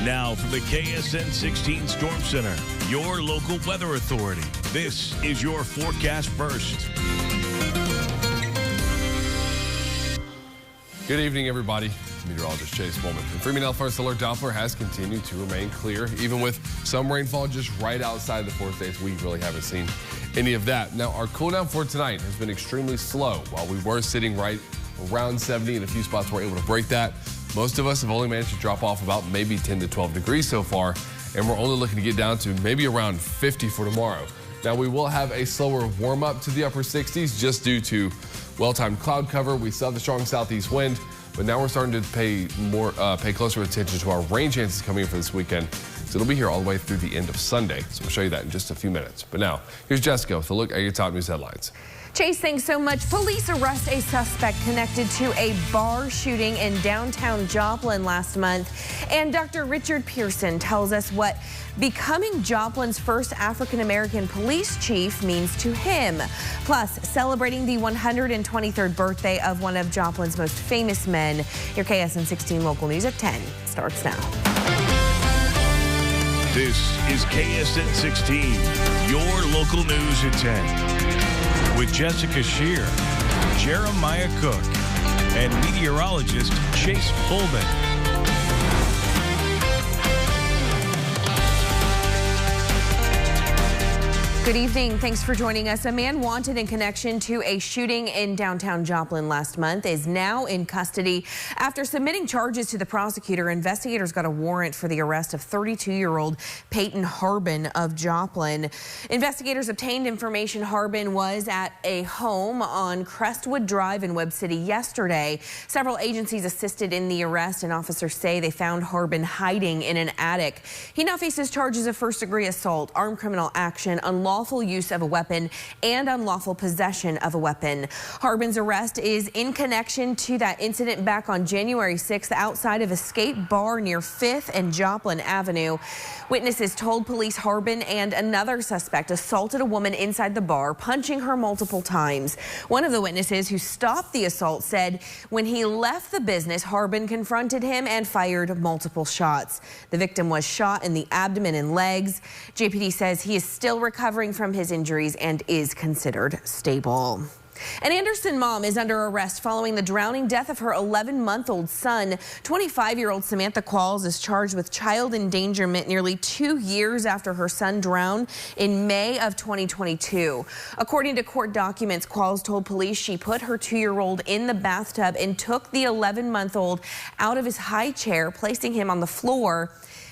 Now from the KSN 16 Storm Center, your local weather authority. This is your forecast first. Good evening, everybody. Meteorologist Chase Bowman from Freeman First Alert Doppler has continued to remain clear, even with some rainfall just right outside the 4 states. We really haven't seen any of that. Now, our cool down for tonight has been extremely slow. While we were sitting right around 70 in a few spots, we're able to break that. Most of us have only managed to drop off about maybe 10 to 12 degrees so far, and we're only looking to get down to maybe around 50 for tomorrow. Now, we will have a slower warm up to the upper 60s just due to well-timed cloud cover. We still have the strong southeast wind, but now we're starting to pay closer attention to our rain chances coming in for this weekend. So it'll be here all the way through the end of Sunday. So we'll show you that in just a few minutes. But now, here's Jessica with a look at your top news headlines. Chase, thanks so much. Police arrest a suspect connected to a bar shooting in downtown Joplin last month. And Dr. Richard Pearson tells us what becoming Joplin's first African-American police chief means to him. Plus, celebrating the 123rd birthday of one of Joplin's most famous men. Your KSN 16 local news at 10 starts now. This is KSN 16, your local news at 10. With Jessica Shear, Jeremiah Cook, and meteorologist Chase Bowman. Good evening. Thanks for joining us. A man wanted in connection to a shooting in downtown Joplin last month is now in custody. After submitting charges to the prosecutor, investigators got a warrant for the arrest of 32-year-old Peyton Harbin of Joplin. Investigators obtained information Harbin was at a home on Crestwood Drive in Webb City yesterday. Several agencies assisted in the arrest, and officers say they found Harbin hiding in an attic. He now faces charges of first-degree assault, armed criminal action, unlawful use of a weapon, and unlawful possession of a weapon. Harbin's arrest is in connection to that incident back on January 6th outside of Escape Bar near 5th and Joplin Avenue. Witnesses told police Harbin and another suspect assaulted a woman inside the bar, punching her multiple times. One of the witnesses who stopped the assault said when he left the business, Harbin confronted him and fired multiple shots. The victim was shot in the abdomen and legs. JPD says he is still recovering from his injuries and is considered stable. An Anderson mom is under arrest following the drowning death of her 11-month-old son. 25-year-old Samantha Qualls is charged with child endangerment nearly 2 years after her son drowned in May of 2022. According to court documents, Qualls told police she put her 2-year-old in the bathtub and took the 11-month-old out of his high chair, placing him on the floor.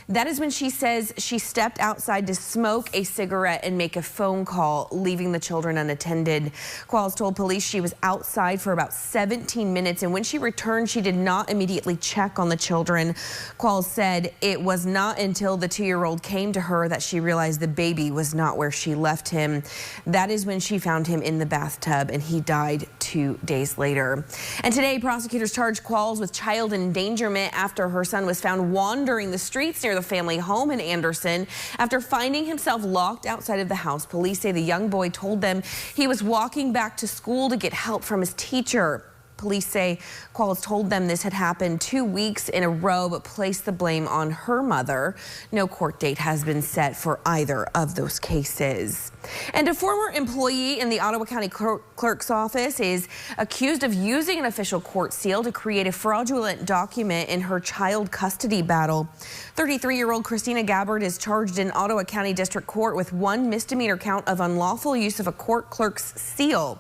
That is when she says she stepped outside to smoke a cigarette and make a phone call, leaving the children unattended. Qualls told police she was outside for about 17 minutes, and when she returned, she did not immediately check on the children. Qualls said it was not until the 2-year-old came to her that she realized the baby was not where she left him. That is when she found him in the bathtub, and he died 2 days later. And today, prosecutors charged Qualls with child endangerment after her son was found wandering the streets near the family home in Anderson after finding himself locked outside of the house. Police say the young boy told them he was walking back to school to get help from his teacher. Police say Qualls told them this had happened 2 weeks in a row, but placed the blame on her mother. No court date has been set for either of those cases. And a former employee in the Ottawa County Clerk's office is accused of using an official court seal to create a fraudulent document in her child custody battle. 33-year-old Christina Gabbard is charged in Ottawa County District Court with 1 misdemeanor count of unlawful use of a court clerk's seal.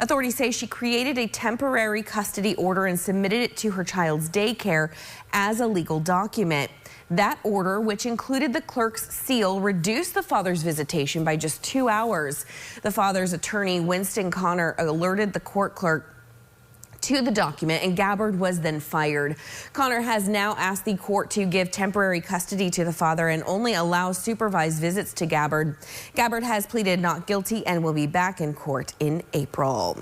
Authorities say she created a temporary custody order and submitted it to her child's daycare as a legal document. That order, which included the clerk's seal, reduced the father's visitation by just 2 hours. The father's attorney, Winston Connor, alerted the court clerk to the document, and Gabbard was then fired. Connor has now asked the court to give temporary custody to the father and only allow supervised visits to Gabbard. Gabbard has pleaded not guilty and will be back in court in April.